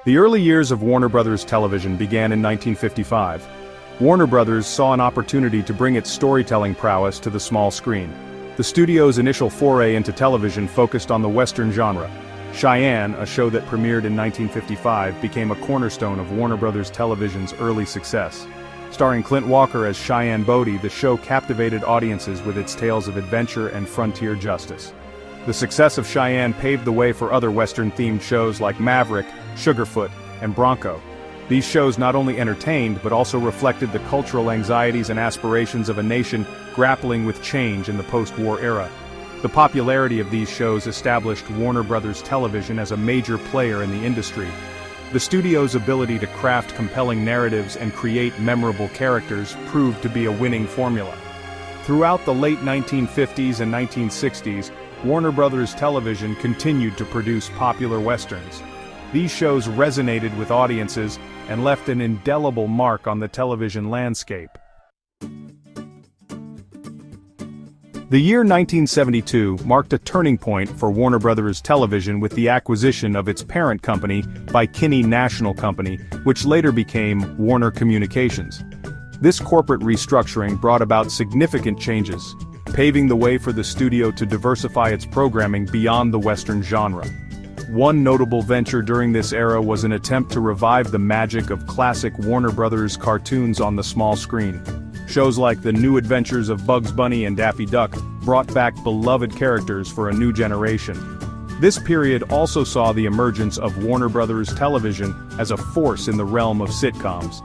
The early years of Warner Brothers Television began in 1955. Warner Brothers saw an opportunity to bring its storytelling prowess to the small screen. The studio's initial foray into television focused on the Western genre. Cheyenne, a show that premiered in 1955, became a cornerstone of Warner Brothers Television's early success. Starring Clint Walker as Cheyenne Bodie, the show captivated audiences with its tales of adventure and frontier justice. The success of Cheyenne paved the way for other Western-themed shows like Maverick, Sugarfoot, and Bronco. These shows not only entertained but also reflected the cultural anxieties and aspirations of a nation grappling with change in the post-war era. The popularity of these shows established Warner Brothers Television as a major player in the industry. The studio's ability to craft compelling narratives and create memorable characters proved to be a winning formula. Throughout the late 1950s and 1960s, Warner Brothers Television continued to produce popular westerns. These shows resonated with audiences and left an indelible mark on the television landscape. The year 1972 marked a turning point for Warner Brothers Television with the acquisition of its parent company by Kinney National Company, which later became Warner Communications. This corporate restructuring brought about significant changes, paving the way for the studio to diversify its programming beyond the Western genre. One notable venture during this era was an attempt to revive the magic of classic Warner Brothers cartoons on the small screen. Shows like The New Adventures of Bugs Bunny and Daffy Duck brought back beloved characters for a new generation. This period also saw the emergence of Warner Brothers Television as a force in the realm of sitcoms.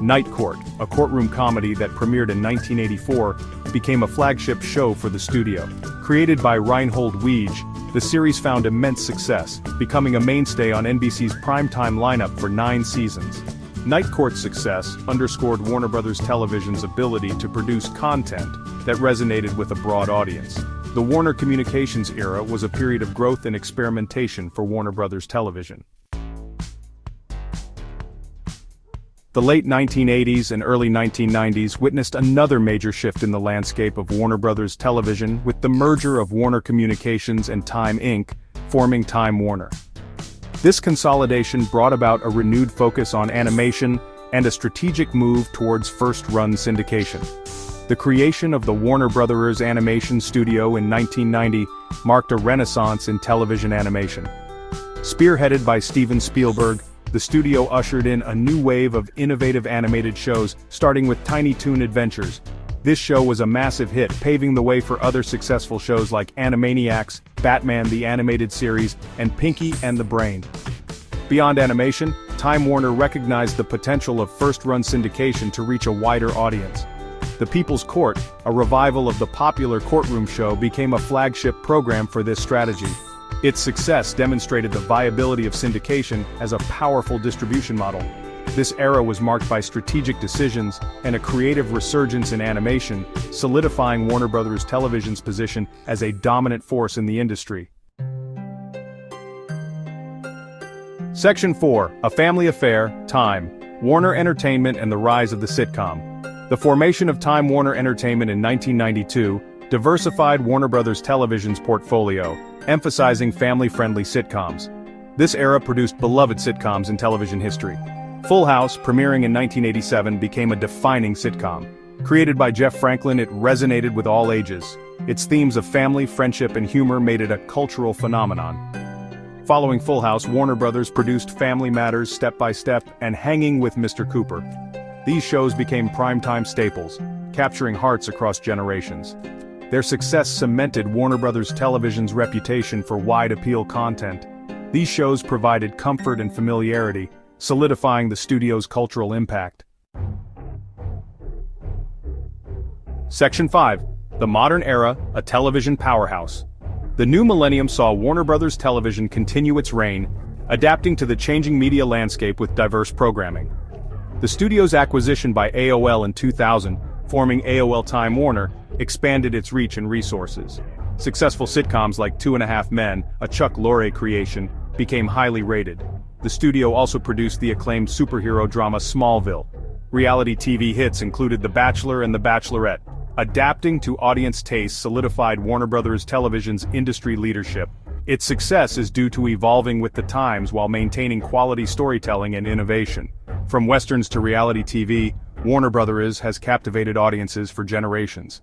Night Court, a courtroom comedy that premiered in 1984, became a flagship show for the studio. Created by Reinhold Weege, the series found immense success, becoming a mainstay on NBC's primetime lineup for 9 seasons. Night Court's success underscored Warner Brothers Television's ability to produce content that resonated with a broad audience. The Warner Communications era was a period of growth and experimentation for Warner Brothers Television. The late 1980s and early 1990s witnessed another major shift in the landscape of Warner Brothers Television with the merger of Warner Communications and Time Inc., forming Time Warner. This consolidation brought about a renewed focus on animation and a strategic move towards first-run syndication. The creation of the Warner Brothers Animation Studio in 1990 marked a renaissance in television animation. Spearheaded by Steven Spielberg, the studio ushered in a new wave of innovative animated shows, starting with Tiny Toon Adventures. This show was a massive hit, paving the way for other successful shows like Animaniacs, Batman the Animated Series, and Pinky and the Brain. Beyond animation, Time Warner recognized the potential of first-run syndication to reach a wider audience. The People's Court, a revival of the popular courtroom show, became a flagship program for this strategy. Its success demonstrated the viability of syndication as a powerful distribution model. This era was marked by strategic decisions and a creative resurgence in animation, solidifying Warner Brothers Television's position as a dominant force in the industry. Section 4, A Family Affair, Time, Warner Entertainment and the Rise of the Sitcom. The formation of Time Warner Entertainment in 1992 diversified Warner Brothers Television's portfolio, emphasizing family-friendly sitcoms. This era produced beloved sitcoms in television history. Full House, premiering in 1987, became a defining sitcom. Created by Jeff Franklin, it resonated with all ages. Its themes of family, friendship, and humor made it a cultural phenomenon. Following Full House, Warner Brothers produced Family Matters, Step by Step, and Hanging with Mr. Cooper. These shows became primetime staples, capturing hearts across generations. Their success cemented Warner Brothers Television's reputation for wide-appeal content. These shows provided comfort and familiarity, solidifying the studio's cultural impact. Section 5, The Modern Era, a Television Powerhouse. The new millennium saw Warner Brothers Television continue its reign, adapting to the changing media landscape with diverse programming. The studio's acquisition by AOL in 2000, forming AOL Time Warner, expanded its reach and resources. Successful sitcoms like 2.5 Men, a Chuck Lorre creation, became highly rated. The studio also produced the acclaimed superhero drama Smallville. Reality TV hits included The Bachelor and The Bachelorette. Adapting to audience tastes solidified Warner Brothers Television's industry leadership, Its success is due to evolving with the times while maintaining quality storytelling and innovation. From westerns to reality TV, Warner Bros. Has captivated audiences for generations.